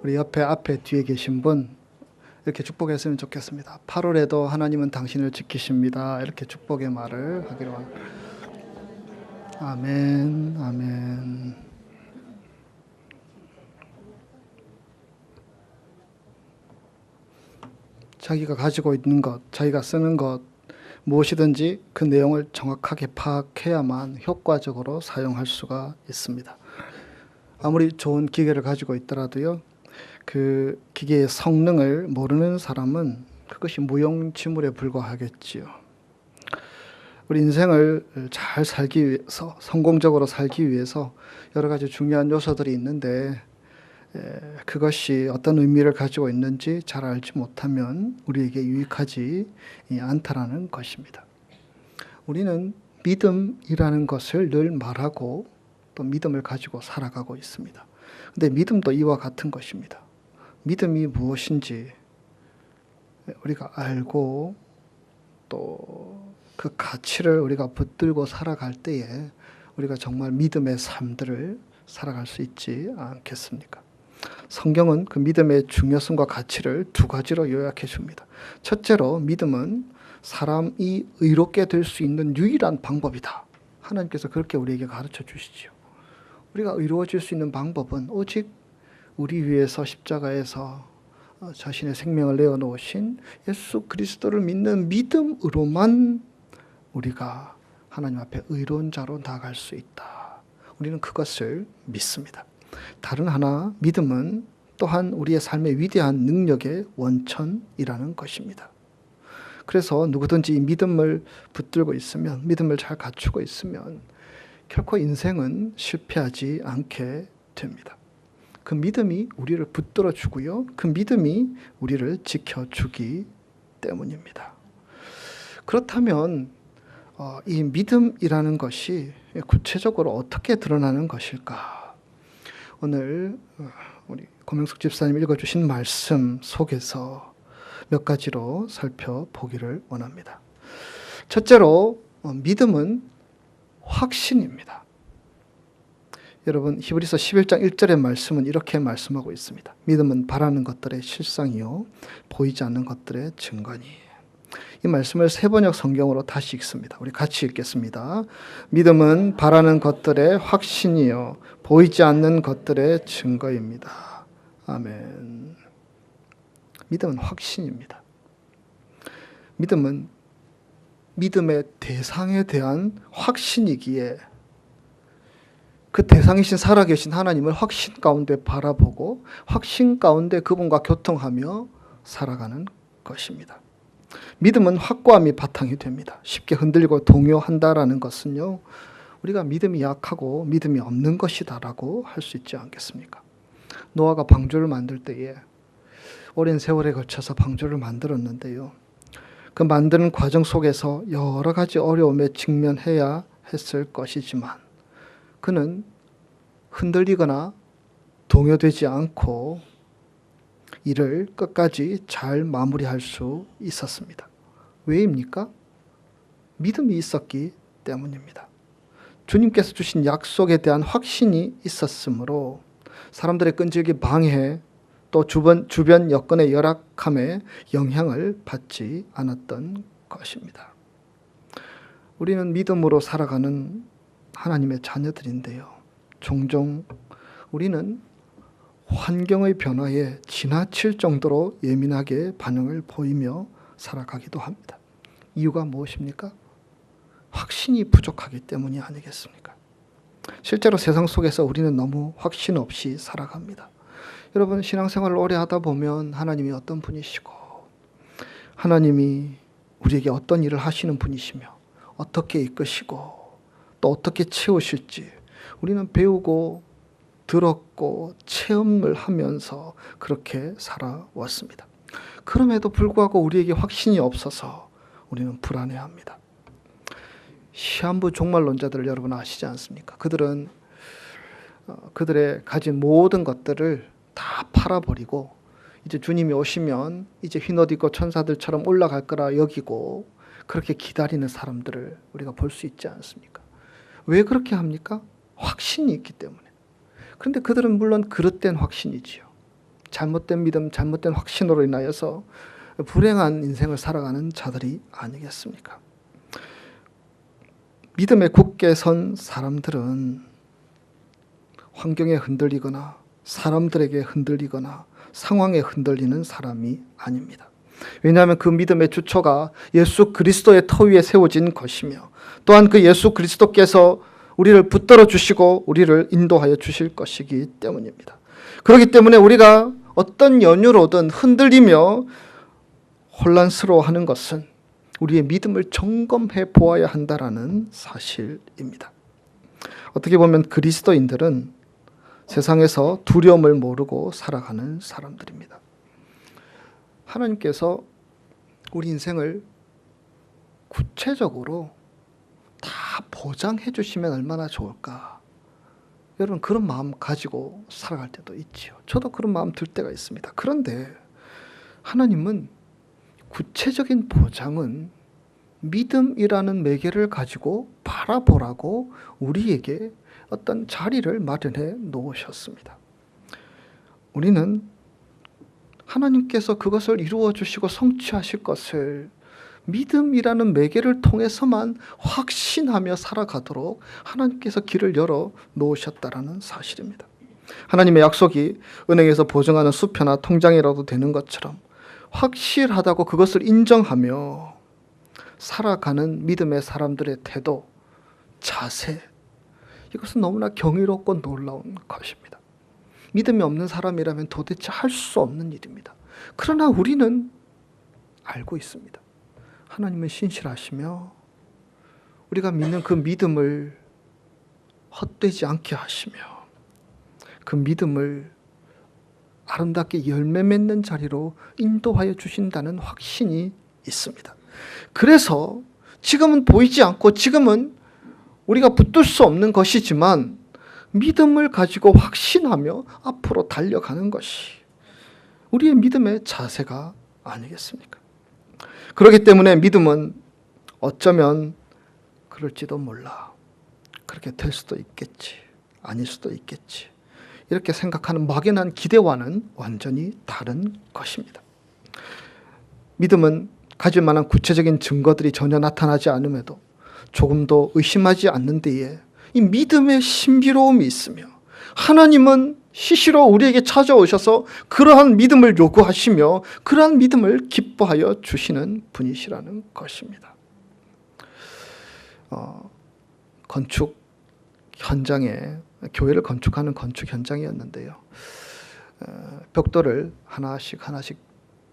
우리 옆에 앞에 뒤에 계신 분 이렇게 축복했으면 좋겠습니다. 8월에도 하나님은 당신을 지키십니다. 이렇게 축복의 말을 하기로 합니다. 아멘, 아멘. 자기가 가지고 있는 것, 자기가 쓰는 것, 무엇이든지 그 내용을 정확하게 파악해야만 효과적으로 사용할 수가 있습니다. 아무리 좋은 기계를 가지고 있더라도요, 그 기계의 성능을 모르는 사람은 그것이 무용지물에 불과하겠지요. 우리 인생을 잘 살기 위해서, 성공적으로 살기 위해서 여러 가지 중요한 요소들이 있는데 그것이 어떤 의미를 가지고 있는지 잘 알지 못하면 우리에게 유익하지 않다라는 것입니다. 우리는 믿음이라는 것을 늘 말하고 또 믿음을 가지고 살아가고 있습니다. 근데 믿음도 이와 같은 것입니다. 믿음이 무엇인지 우리가 알고 또 그 가치를 우리가 붙들고 살아갈 때에 우리가 정말 믿음의 삶들을 살아갈 수 있지 않겠습니까? 성경은 그 믿음의 중요성과 가치를 두 가지로 요약해 줍니다. 첫째로 믿음은 사람이 의롭게 될 수 있는 유일한 방법이다. 하나님께서 그렇게 우리에게 가르쳐 주시죠. 우리가 의로워질 수 있는 방법은 오직 우리 위해서 십자가에서 자신의 생명을 내어놓으신 예수 그리스도를 믿는 믿음으로만 우리가 하나님 앞에 의로운 자로 나아갈 수 있다. 우리는 그것을 믿습니다. 다른 하나 믿음은 또한 우리의 삶의 위대한 능력의 원천이라는 것입니다. 그래서 누구든지 이 믿음을 붙들고 있으면, 믿음을 잘 갖추고 있으면 결코 인생은 실패하지 않게 됩니다. 그 믿음이 우리를 붙들어 주고요, 그 믿음이 우리를 지켜주기 때문입니다. 그렇다면 이 믿음이라는 것이 구체적으로 어떻게 드러나는 것일까? 오늘 우리 고명숙 집사님 읽어주신 말씀 속에서 몇 가지로 살펴보기를 원합니다. 첫째로 믿음은 확신입니다. 여러분, 히브리서 11장 1절의 말씀은 이렇게 말씀하고 있습니다. 믿음은 바라는 것들의 실상이요 보이지 않는 것들의 증거니. 이 말씀을 세번역 성경으로 다시 읽습니다. 우리 같이 읽겠습니다. 믿음은 바라는 것들의 확신이요 보이지 않는 것들의 증거입니다. 아멘. 믿음은 확신입니다. 믿음은 믿음의 대상에 대한 확신이기에 그 대상이신 살아계신 하나님을 확신 가운데 바라보고 확신 가운데 그분과 교통하며 살아가는 것입니다. 믿음은 확고함이 바탕이 됩니다. 쉽게 흔들리고 동요한다라는 것은요, 우리가 믿음이 약하고 믿음이 없는 것이다라고 할 수 있지 않겠습니까? 노아가 방주를 만들 때에 오랜 세월에 걸쳐서 방주를 만들었는데요, 그 만드는 과정 속에서 여러 가지 어려움에 직면해야 했을 것이지만 그는 흔들리거나 동요되지 않고 이를 끝까지 잘 마무리할 수 있었습니다. 왜입니까? 믿음이 있었기 때문입니다. 주님께서 주신 약속에 대한 확신이 있었으므로 사람들의 끈질기 방해 또 주변 여건의 열악함에 영향을 받지 않았던 것입니다. 우리는 믿음으로 살아가는 하나님의 자녀들인데요, 종종 우리는 환경의 변화에 지나칠 정도로 예민하게 반응을 보이며 살아가기도 합니다. 이유가 무엇입니까? 확신이 부족하기 때문이 아니겠습니까? 실제로 세상 속에서 우리는 너무 확신 없이 살아갑니다. 여러분, 신앙생활을 오래 하다 보면 하나님이 어떤 분이시고 하나님이 우리에게 어떤 일을 하시는 분이시며 어떻게 이끄시고 또 어떻게 채우실지 우리는 배우고 들었고 체험을 하면서 그렇게 살아왔습니다. 그럼에도 불구하고 우리에게 확신이 없어서 우리는 불안해합니다. 시한부 종말론자들을 여러분 아시지 않습니까? 그들은 그들의 가진 모든 것들을 다 팔아버리고 이제 주님이 오시면 이제 흰옷 입고 천사들처럼 올라갈 거라 여기고 그렇게 기다리는 사람들을 우리가 볼 수 있지 않습니까? 왜 그렇게 합니까? 확신이 있기 때문에. 그런데 그들은 물론 그릇된 확신이지요. 잘못된 믿음, 잘못된 확신으로 인하여서 불행한 인생을 살아가는 자들이 아니겠습니까? 믿음에 굳게 선 사람들은 환경에 흔들리거나 사람들에게 흔들리거나 상황에 흔들리는 사람이 아닙니다. 왜냐하면 그 믿음의 주초가 예수 그리스도의 터 위에 세워진 것이며 또한 그 예수 그리스도께서 우리를 붙들어 주시고 우리를 인도하여 주실 것이기 때문입니다. 그렇기 때문에 우리가 어떤 연유로든 흔들리며 혼란스러워하는 것은 우리의 믿음을 점검해 보아야 한다라는 사실입니다. 어떻게 보면 그리스도인들은 세상에서 두려움을 모르고 살아가는 사람들입니다. 하나님께서 우리 인생을 구체적으로 다 보장해 주시면 얼마나 좋을까. 여러분 그런 마음 가지고 살아갈 때도 있지요. 저도 그런 마음 들 때가 있습니다. 그런데 하나님은 구체적인 보장은 믿음이라는 매개를 가지고 바라보라고 우리에게 어떤 자리를 마련해 놓으셨습니다. 우리는 하나님께서 그것을 이루어 주시고 성취하실 것을 믿음이라는 매개를 통해서만 확신하며 살아가도록 하나님께서 길을 열어 놓으셨다라는 사실입니다. 하나님의 약속이 은행에서 보증하는 수표나 통장이라도 되는 것처럼 확실하다고 그것을 인정하며 살아가는 믿음의 사람들의 태도, 자세, 이것은 너무나 경이롭고 놀라운 것입니다. 믿음이 없는 사람이라면 도대체 할 수 없는 일입니다. 그러나 우리는 알고 있습니다. 하나님은 신실하시며 우리가 믿는 그 믿음을 헛되지 않게 하시며 그 믿음을 아름답게 열매 맺는 자리로 인도하여 주신다는 확신이 있습니다. 그래서 지금은 보이지 않고 지금은 우리가 붙들 수 없는 것이지만 믿음을 가지고 확신하며 앞으로 달려가는 것이 우리의 믿음의 자세가 아니겠습니까? 그렇기 때문에 믿음은 어쩌면 그럴지도 몰라. 그렇게 될 수도 있겠지. 아닐 수도 있겠지. 이렇게 생각하는 막연한 기대와는 완전히 다른 것입니다. 믿음은 가질 만한 구체적인 증거들이 전혀 나타나지 않음에도 조금도 의심하지 않는 데에 이 믿음의 신비로움이 있으며 하나님은 시시로 우리에게 찾아오셔서 그러한 믿음을 요구하시며 그러한 믿음을 기뻐하여 주시는 분이시라는 것입니다. 건축 현장에 교회를 건축하는 건축 현장이었는데요. 벽돌을 하나씩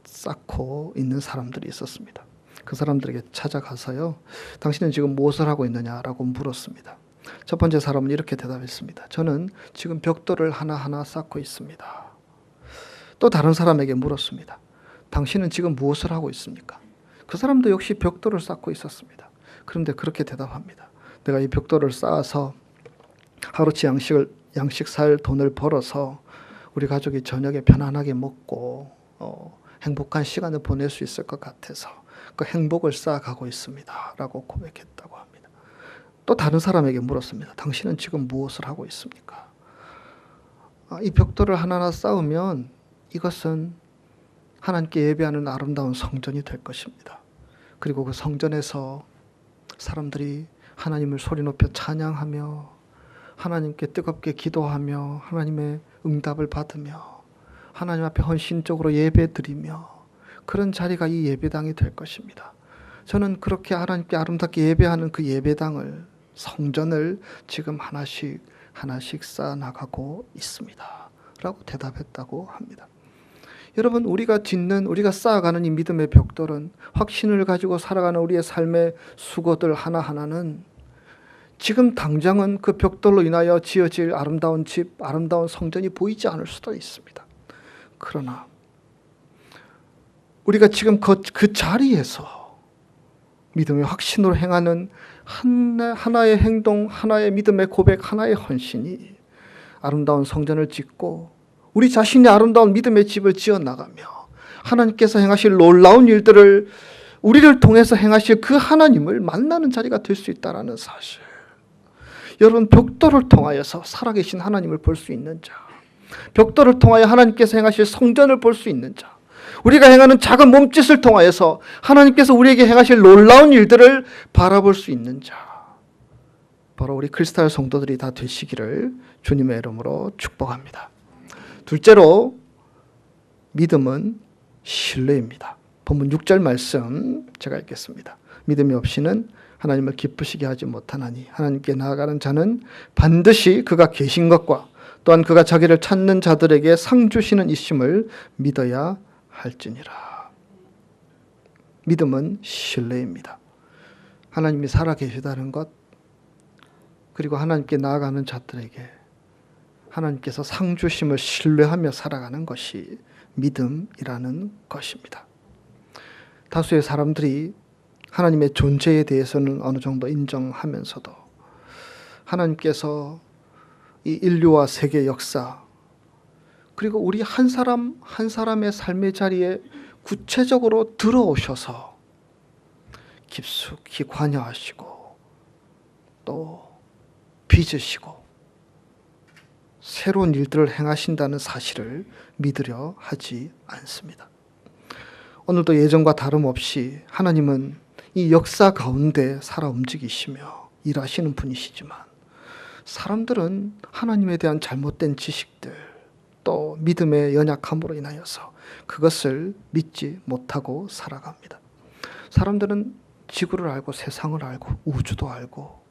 쌓고 있는 사람들이 있었습니다. 그 사람들에게 찾아가서요. 당신은 지금 무엇을 하고 있느냐라고 물었습니다. 첫 번째 사람은 이렇게 대답했습니다. 저는 지금 벽돌을 하나하나 쌓고 있습니다. 또 다른 사람에게 물었습니다. 당신은 지금 무엇을 하고 있습니까? 그 사람도 역시 벽돌을 쌓고 있었습니다. 그런데 그렇게 대답합니다. 내가 이 벽돌을 쌓아서 하루치 양식 살 돈을 벌어서 우리 가족이 저녁에 편안하게 먹고 행복한 시간을 보낼 수 있을 것 같아서 그 행복을 쌓아가고 있습니다. 라고 고백했다고 합니다. 또 다른 사람에게 물었습니다. 당신은 지금 무엇을 하고 있습니까? 이 벽돌을 하나하나 쌓으면 이것은 하나님께 예배하는 아름다운 성전이 될 것입니다. 그리고 그 성전에서 사람들이 하나님을 소리 높여 찬양하며 하나님께 뜨겁게 기도하며 하나님의 응답을 받으며 하나님 앞에 헌신적으로 예배드리며 그런 자리가 이 예배당이 될 것입니다. 저는 그렇게 하나님께 아름답게 예배하는 그 예배당을 성전을 지금 하나씩 쌓아나가고 있습니다. 라고 대답했다고 합니다. 여러분 우리가 쌓아가는 이 믿음의 벽돌은 확신을 가지고 살아가는 우리의 삶의 수고들 하나하나는 지금 당장은 그 벽돌로 인하여 지어질 아름다운 집, 아름다운 성전이 보이지 않을 수도 있습니다. 그러나 우리가 지금 그 자리에서 믿음의 확신으로 행하는 하나의 행동, 하나의 믿음의 고백, 하나의 헌신이 아름다운 성전을 짓고 우리 자신이 아름다운 믿음의 집을 지어나가며 하나님께서 행하실 놀라운 일들을 우리를 통해서 행하실 그 하나님을 만나는 자리가 될 수 있다는 사실. 여러분 벽돌을 통하여서 살아계신 하나님을 볼 수 있는 자, 벽돌을 통하여 하나님께서 행하실 성전을 볼 수 있는 자, 우리가 행하는 작은 몸짓을 통하여서 하나님께서 우리에게 행하실 놀라운 일들을 바라볼 수 있는 자, 바로 우리 크리스탈 성도들이 다 되시기를 주님의 이름으로 축복합니다. 둘째로 믿음은 신뢰입니다. 본문 6절 말씀 제가 읽겠습니다. 믿음이 없이는 하나님을 기쁘시게 하지 못하나니 하나님께 나아가는 자는 반드시 그가 계신 것과 또한 그가 자기를 찾는 자들에게 상 주시는 이심을 믿어야 할지니라. 믿음은 신뢰입니다. 하나님이 살아계시다는 것, 그리고 하나님께 나아가는 자들에게 하나님께서 상 주심을 신뢰하며 살아가는 것이 믿음이라는 것입니다. 다수의 사람들이 하나님의 존재에 대해서는 어느 정도 인정하면서도 하나님께서 이 인류와 세계 역사, 그리고 우리 한 사람 한 사람의 삶의 자리에 구체적으로 들어오셔서 깊숙이 관여하시고 또 빚으시고 새로운 일들을 행하신다는 사실을 믿으려 하지 않습니다. 오늘도 예전과 다름없이 하나님은 이 역사 가운데 살아 움직이시며 일하시는 분이시지만, 사람들은 하나님에 대한 잘못된 지식들, 또 믿음의 연약함으로 인하여서 그것을 믿지 못하고 살아갑니다. 사람들은 지구를 알고 세상을 알고 우주도 알고,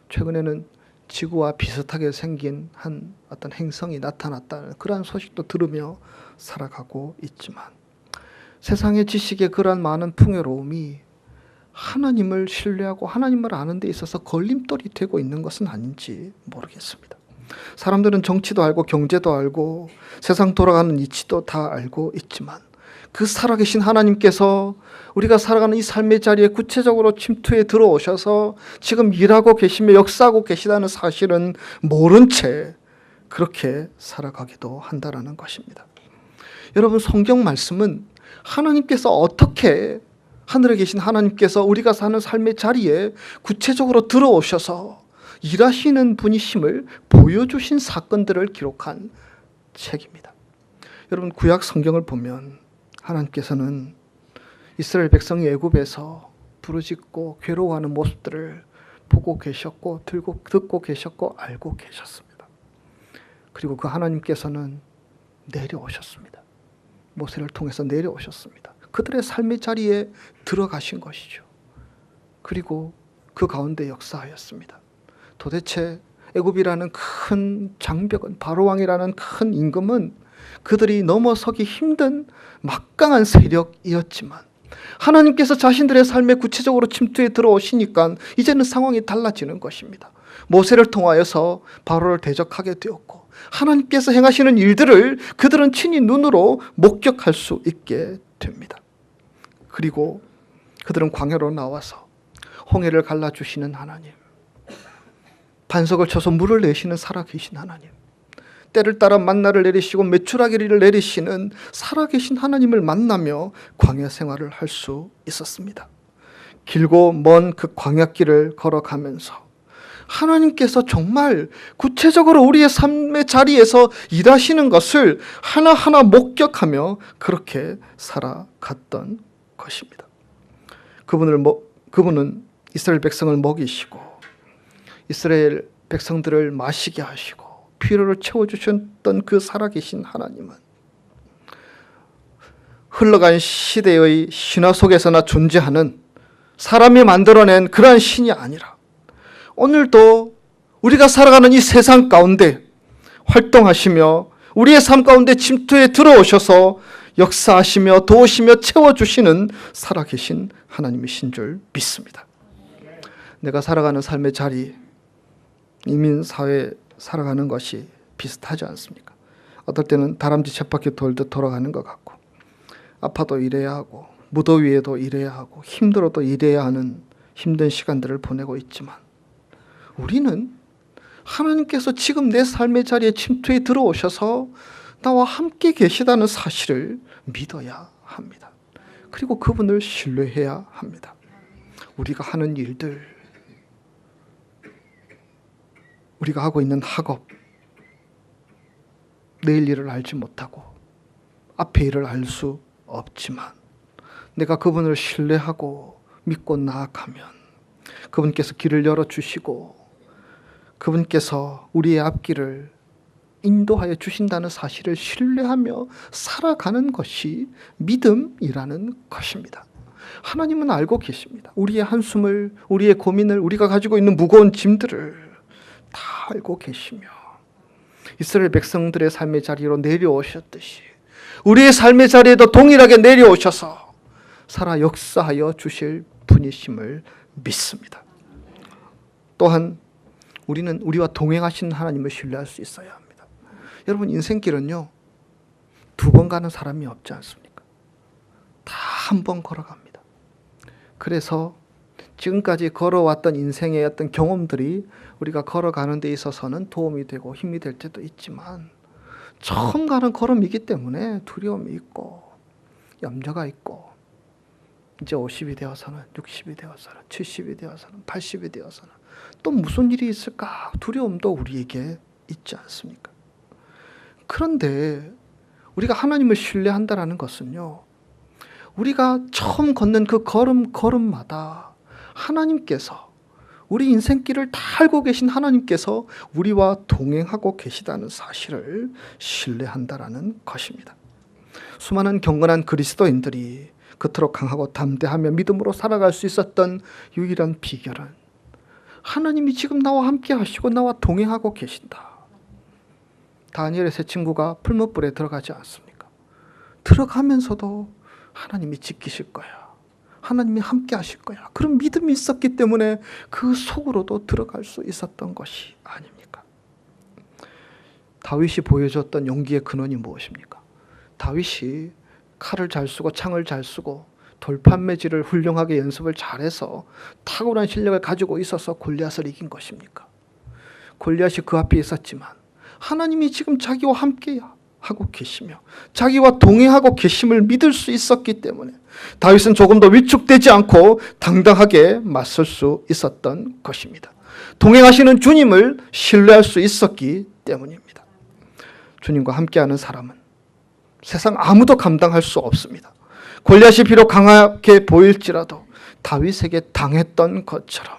최근에는 지구와 비슷하게 생긴 한 어떤 행성이 나타났다는 그러한 소식도 들으며 살아가고 있지만, 세상의 지식의 그러한 많은 풍요로움이 하나님을 신뢰하고 하나님을 아는 데 있어서 걸림돌이 되고 있는 것은 아닌지 모르겠습니다. 사람들은 정치도 알고 경제도 알고 세상 돌아가는 이치도 다 알고 있지만, 그 살아계신 하나님께서 우리가 살아가는 이 삶의 자리에 구체적으로 침투해 들어오셔서 지금 일하고 계시며 역사하고 계시다는 사실은 모른 채 그렇게 살아가기도 한다는 것입니다. 여러분, 성경 말씀은 하나님께서 어떻게, 하늘에 계신 하나님께서 우리가 사는 삶의 자리에 구체적으로 들어오셔서 일하시는 분이심을 보여주신 사건들을 기록한 책입니다. 여러분, 구약 성경을 보면 하나님께서는 이스라엘 백성이 애굽에서 부르짖고 괴로워하는 모습들을 보고 계셨고 듣고 계셨고 알고 계셨습니다. 그리고 그 하나님께서는 내려오셨습니다. 모세를 통해서 내려오셨습니다. 그들의 삶의 자리에 들어가신 것이죠. 그리고 그 가운데 역사하였습니다. 도대체 애굽이라는 큰 장벽은, 바로왕이라는 큰 임금은 그들이 넘어서기 힘든 막강한 세력이었지만, 하나님께서 자신들의 삶에 구체적으로 침투해 들어오시니까 이제는 상황이 달라지는 것입니다. 모세를 통하여서 바로를 대적하게 되었고, 하나님께서 행하시는 일들을 그들은 친히 눈으로 목격할 수 있게 됩니다. 그리고 그들은 광야로 나와서 홍해를 갈라주시는 하나님, 반석을 쳐서 물을 내시는 살아계신 하나님, 때를 따라 만나를 내리시고 메추라기를 내리시는 살아계신 하나님을 만나며 광야 생활을 할 수 있었습니다. 길고 먼 그 광야길을 걸어가면서 하나님께서 정말 구체적으로 우리의 삶의 자리에서 일하시는 것을 하나하나 목격하며 그렇게 살아갔던 것입니다. 그분은 이스라엘 백성을 먹이시고 이스라엘 백성들을 마시게 하시고 필요를 채워주셨던 그 살아계신 하나님은 흘러간 시대의 신화 속에서나 존재하는 사람이 만들어낸 그러한 신이 아니라 오늘도 우리가 살아가는 이 세상 가운데 활동하시며 우리의 삶 가운데 침투해 들어오셔서 역사하시며 도우시며 채워주시는 살아계신 하나님이신 줄 믿습니다. 내가 살아가는 삶의 자리, 이민사회 살아가는 것이 비슷하지 않습니까? 어떨 때는 다람쥐 쳇바퀴 돌듯 돌아가는 것 같고, 아파도 일해야 하고 무더위에도 일해야 하고 힘들어도 일해야 하는 힘든 시간들을 보내고 있지만, 우리는 하나님께서 지금 내 삶의 자리에 침투해 들어오셔서 나와 함께 계시다는 사실을 믿어야 합니다. 그리고 그분을 신뢰해야 합니다. 우리가 하는 일들, 우리가 하고 있는 학업, 내일 일을 알지 못하고 앞의 일을 알 수 없지만 내가 그분을 신뢰하고 믿고 나아가면 그분께서 길을 열어주시고 그분께서 우리의 앞길을 인도하여 주신다는 사실을 신뢰하며 살아가는 것이 믿음이라는 것입니다. 하나님은 알고 계십니다. 우리의 한숨을, 우리의 고민을, 우리가 가지고 있는 무거운 짐들을 다 알고 계시며 이스라엘 백성들의 삶의 자리로 내려오셨듯이 우리의 삶의 자리에도 동일하게 내려오셔서 살아 역사하여 주실 분이심을 믿습니다. 또한 우리는 우리와 동행하시는 하나님을 신뢰할 수 있어야 합니다. 여러분, 인생길은요, 2번 가는 사람이 없지 않습니까? 다 한 번 걸어갑니다. 그래서 지금까지 걸어왔던 인생의 어떤 경험들이 우리가 걸어가는 데 있어서는 도움이 되고 힘이 될 때도 있지만 처음 가는 걸음이기 때문에 두려움이 있고 염려가 있고 이제 50이 되어서는 60이 되어서는 70이 되어서는 80이 되어서는 또 무슨 일이 있을까 두려움도 우리에게 있지 않습니까? 그런데 우리가 하나님을 신뢰한다는 것은요, 우리가 처음 걷는 그 걸음마다 하나님께서 우리 인생길을 다 알고 계신 하나님께서 우리와 동행하고 계시다는 사실을 신뢰한다는 것입니다. 수많은 경건한 그리스도인들이 그토록 강하고 담대하며 믿음으로 살아갈 수 있었던 유일한 비결은 하나님이 지금 나와 함께 하시고 나와 동행하고 계신다. 다니엘의 세 친구가 풀무불에 들어가지 않습니까? 들어가면서도 하나님이 지키실 거야. 하나님이 함께 하실 거야. 그런 믿음이 있었기 때문에 그 속으로도 들어갈 수 있었던 것이 아닙니까? 다윗이 보여줬던 용기의 근원이 무엇입니까? 다윗이 칼을 잘 쓰고 창을 잘 쓰고 돌판매질을 훌륭하게 연습을 잘해서 탁월한 실력을 가지고 있어서 골리앗을 이긴 것입니까? 골리앗이 그 앞에 있었지만 하나님이 지금 자기와 함께 하고 계시며 자기와 동행하고 계심을 믿을 수 있었기 때문에 다윗은 조금 더 위축되지 않고 당당하게 맞설 수 있었던 것입니다. 동행하시는 주님을 신뢰할 수 있었기 때문입니다. 주님과 함께하는 사람은 세상 아무도 감당할 수 없습니다. 골리앗이 비록 강하게 보일지라도 다윗에게 당했던 것처럼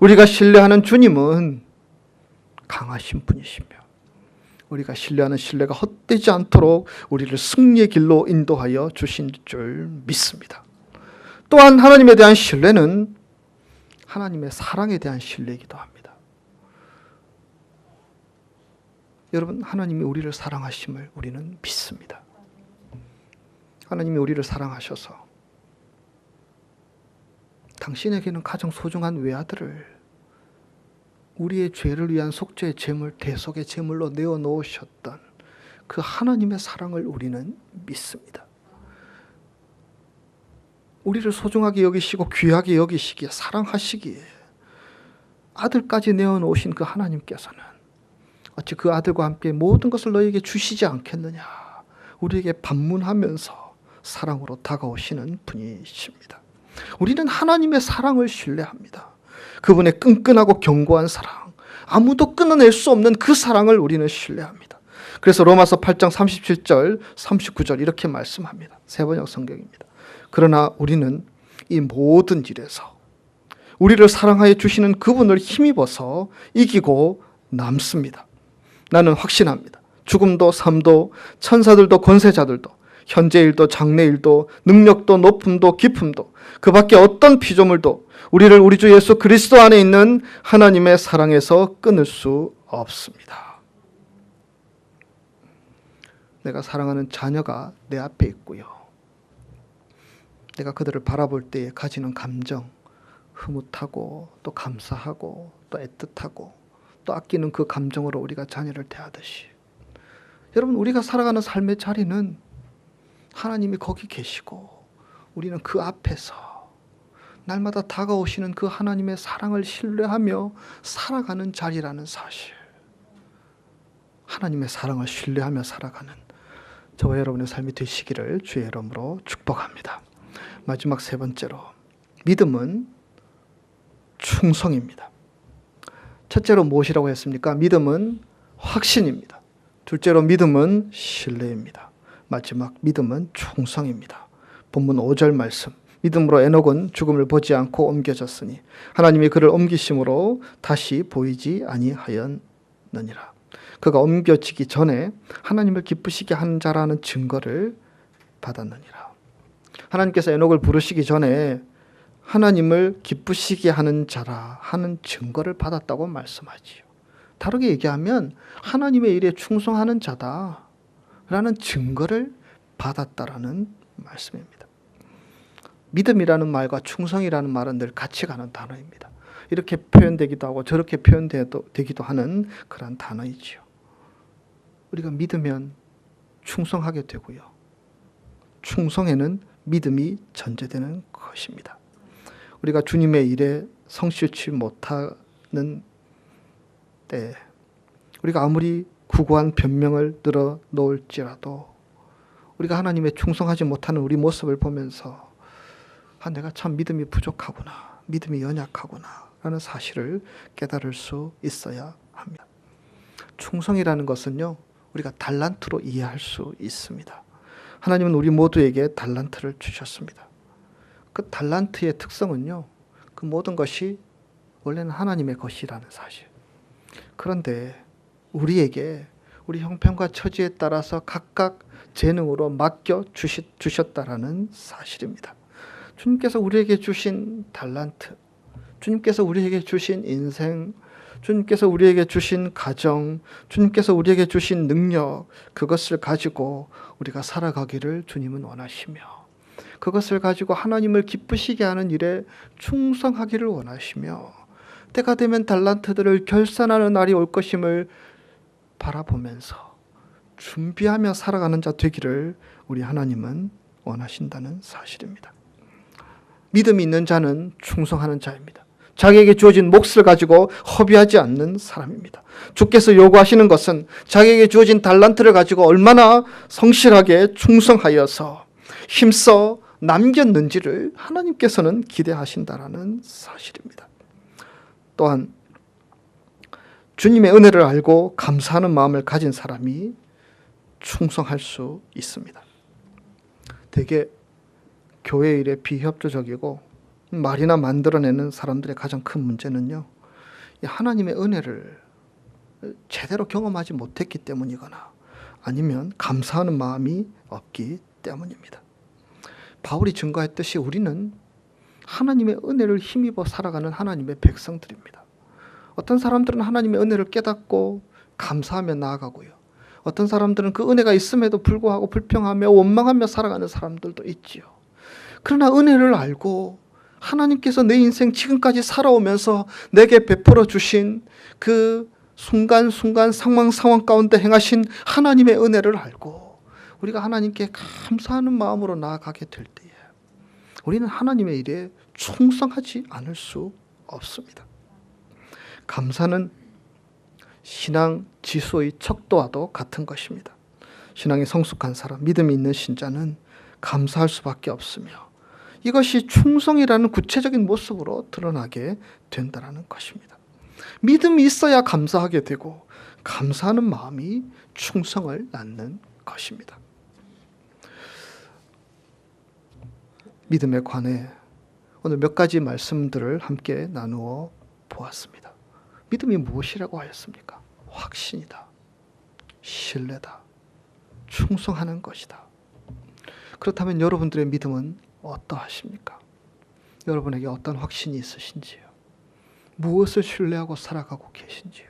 우리가 신뢰하는 주님은 강하신 분이시며 우리가 신뢰하는 신뢰가 헛되지 않도록 우리를 승리의 길로 인도하여 주신 줄 믿습니다. 또한 하나님에 대한 신뢰는 하나님의 사랑에 대한 신뢰이기도 합니다. 여러분, 하나님이 우리를 사랑하심을 우리는 믿습니다. 하나님이 우리를 사랑하셔서 당신에게는 가장 소중한 외아들을 우리의 죄를 위한 속죄의 제물, 대속의 제물로 내어놓으셨던 그 하나님의 사랑을 우리는 믿습니다. 우리를 소중하게 여기시고 귀하게 여기시기에 사랑하시기에 아들까지 내어놓으신 그 하나님께서는 어찌 그 아들과 함께 모든 것을 너희에게 주시지 않겠느냐, 우리에게 반문하면서 사랑으로 다가오시는 분이십니다. 우리는 하나님의 사랑을 신뢰합니다. 그분의 끈끈하고 견고한 사랑, 아무도 끊어낼 수 없는 그 사랑을 우리는 신뢰합니다. 그래서 로마서 8장 37절 39절 이렇게 말씀합니다. 세번역 성경입니다. 그러나 우리는 이 모든 일에서 우리를 사랑하여 주시는 그분을 힘입어서 이기고 남습니다. 나는 확신합니다. 죽음도 삶도 천사들도 권세자들도 현재 일도 장래 일도 능력도 높음도 깊음도 그 밖에 어떤 피조물도 우리를 우리 주 예수 그리스도 안에 있는 하나님의 사랑에서 끊을 수 없습니다. 내가 사랑하는 자녀가 내 앞에 있고요. 내가 그들을 바라볼 때에 가지는 감정, 흐뭇하고 또 감사하고 또 애틋하고 또 아끼는 그 감정으로 우리가 자녀를 대하듯이, 여러분, 우리가 살아가는 삶의 자리는 하나님이 거기 계시고 우리는 그 앞에서 날마다 다가오시는 그 하나님의 사랑을 신뢰하며 살아가는 자리라는 사실, 하나님의 사랑을 신뢰하며 살아가는 저와 여러분의 삶이 되시기를 주의 이름으로 축복합니다. 마지막 세 번째로, 믿음은 충성입니다. 첫째로 무엇이라고 했습니까? 믿음은 확신입니다. 둘째로 믿음은 신뢰입니다. 마지막 믿음은 충성입니다. 본문 5절 말씀. 믿음으로 에녹은 죽음을 보지 않고 옮겨졌으니 하나님이 그를 옮기심으로 다시 보이지 아니하였느니라. 그가 옮겨지기 전에 하나님을 기쁘시게 하는 자라는 증거를 받았느니라. 하나님께서 에녹을 부르시기 전에 하나님을 기쁘시게 하는 자라 하는 증거를 받았다고 말씀하지요. 다르게 얘기하면 하나님의 일에 충성하는 자다라는 증거를 받았다라는 말씀입니다. 믿음이라는 말과 충성이라는 말은 늘 같이 가는 단어입니다. 이렇게 표현되기도 하고 저렇게 표현되기도 하는 그런 단어이지요. 우리가 믿으면 충성하게 되고요. 충성에는 믿음이 전제되는 것입니다. 우리가 주님의 일에 성실치 못하는 때 우리가 아무리 구구한 변명을 늘어 놓을지라도 우리가 하나님의 충성하지 못하는 우리 모습을 보면서 내가 참 믿음이 부족하구나, 믿음이 연약하구나 라는 사실을 깨달을 수 있어야 합니다. 충성이라는 것은요, 우리가 달란트로 이해할 수 있습니다. 하나님은 우리 모두에게 달란트를 주셨습니다. 그 달란트의 특성은요, 그 모든 것이 원래는 하나님의 것이라는 사실. 그런데 우리에게 우리 형편과 처지에 따라서 각각 재능으로 맡겨 주셨다라는 사실입니다. 주님께서 우리에게 주신 달란트, 주님께서 우리에게 주신 인생, 주님께서 우리에게 주신 가정, 주님께서 우리에게 주신 능력, 그것을 가지고 우리가 살아가기를 주님은 원하시며 그것을 가지고 하나님을 기쁘시게 하는 일에 충성하기를 원하시며 때가 되면 달란트들을 결산하는 날이 올 것임을 바라보면서 준비하며 살아가는 자 되기를 우리 하나님은 원하신다는 사실입니다. 믿음이 있는 자는 충성하는 자입니다. 자기에게 주어진 몫을 가지고 허비하지 않는 사람입니다. 주께서 요구하시는 것은 자기에게 주어진 달란트를 가지고 얼마나 성실하게 충성하여서 힘써 남겼는지를 하나님께서는 기대하신다라는 사실입니다. 또한 주님의 은혜를 알고 감사하는 마음을 가진 사람이 충성할 수 있습니다. 대개 교회 일에 비협조적이고 말이나 만들어내는 사람들의 가장 큰 문제는요, 하나님의 은혜를 제대로 경험하지 못했기 때문이거나 아니면 감사하는 마음이 없기 때문입니다. 바울이 증거했듯이 우리는 하나님의 은혜를 힘입어 살아가는 하나님의 백성들입니다. 어떤 사람들은 하나님의 은혜를 깨닫고 감사하며 나아가고요. 어떤 사람들은 그 은혜가 있음에도 불구하고 불평하며 원망하며 살아가는 사람들도 있지요. 그러나 은혜를 알고 하나님께서 내 인생 지금까지 살아오면서 내게 베풀어 주신 그 순간순간 상황 가운데 행하신 하나님의 은혜를 알고 우리가 하나님께 감사하는 마음으로 나아가게 될 때에 우리는 하나님의 일에 충성하지 않을 수 없습니다. 감사는 신앙 지수의 척도와도 같은 것입니다. 신앙이 성숙한 사람, 믿음이 있는 신자는 감사할 수밖에 없으며 이것이 충성이라는 구체적인 모습으로 드러나게 된다는 것입니다. 믿음이 있어야 감사하게 되고 감사하는 마음이 충성을 낳는 것입니다. 믿음에 관해 오늘 몇 가지 말씀들을 함께 나누어 보았습니다. 믿음이 무엇이라고 하였습니까? 확신이다, 신뢰다, 충성하는 것이다. 그렇다면 여러분들의 믿음은 어떠하십니까? 여러분에게 어떤 확신이 있으신지요? 무엇을 신뢰하고 살아가고 계신지요?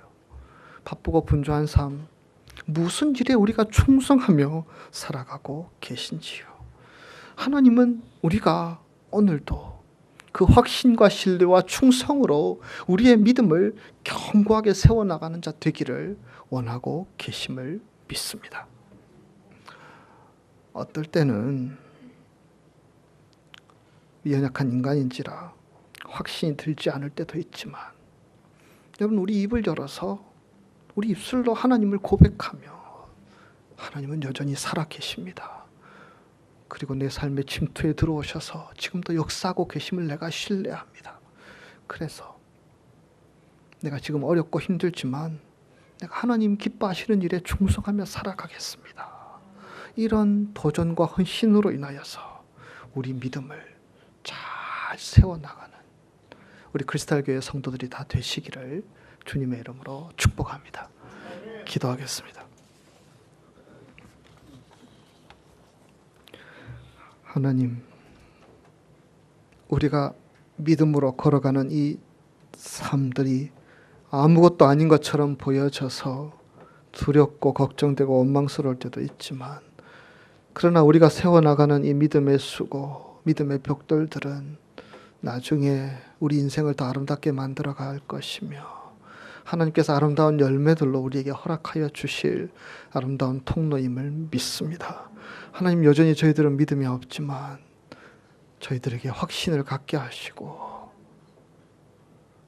바쁘고 분주한 삶, 무슨 일에 우리가 충성하며 살아가고 계신지요? 하나님은 우리가 오늘도 그 확신과 신뢰와 충성으로 우리의 믿음을 견고하게 세워나가는 자 되기를 원하고 계심을 믿습니다. 어떨 때는 연약한 인간인지라 확신이 들지 않을 때도 있지만 여러분, 우리 입을 열어서 우리 입술로 하나님을 고백하며 하나님은 여전히 살아계십니다. 그리고 내 삶의 침투에 들어오셔서 지금도 역사하고 계심을 내가 신뢰합니다. 그래서 내가 지금 어렵고 힘들지만 내가 하나님 기뻐하시는 일에 충성하며 살아가겠습니다. 이런 도전과 헌신으로 인하여서 우리 믿음을 잘 세워나가는 우리 크리스탈교회 성도들이 다 되시기를 주님의 이름으로 축복합니다. 기도하겠습니다. 하나님, 우리가 믿음으로 걸어가는 이 삶들이 아무것도 아닌 것처럼 보여져서 두렵고 걱정되고 원망스러울 때도 있지만, 그러나 우리가 세워나가는 이 믿음의 수고, 믿음의 벽돌들은 나중에 우리 인생을 더 아름답게 만들어 갈 것이며, 하나님께서 아름다운 열매들로 우리에게 허락하여 주실 아름다운 통로임을 믿습니다. 하나님, 여전히 저희들은 믿음이 없지만 저희들에게 확신을 갖게 하시고,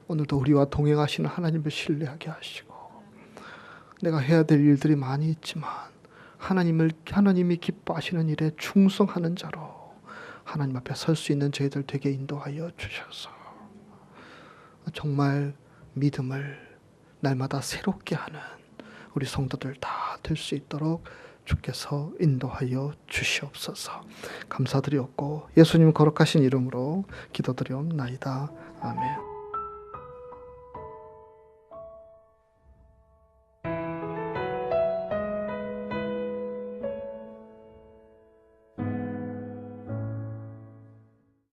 오늘도 우리와 동행하시는 하나님을 신뢰하게 하시고, 내가 해야 될 일들이 많이 있지만 하나님이 기뻐하시는 일에 충성하는 자로 하나님 앞에 설 수 있는 저희들 되게 인도하여 주셔서 정말 믿음을 날마다 새롭게 하는 우리 성도들 다 될 수 있도록 주께서 인도하여 주시옵소서. 감사드리옵고 예수님 거룩하신 이름으로 기도드리옵나이다. 아멘.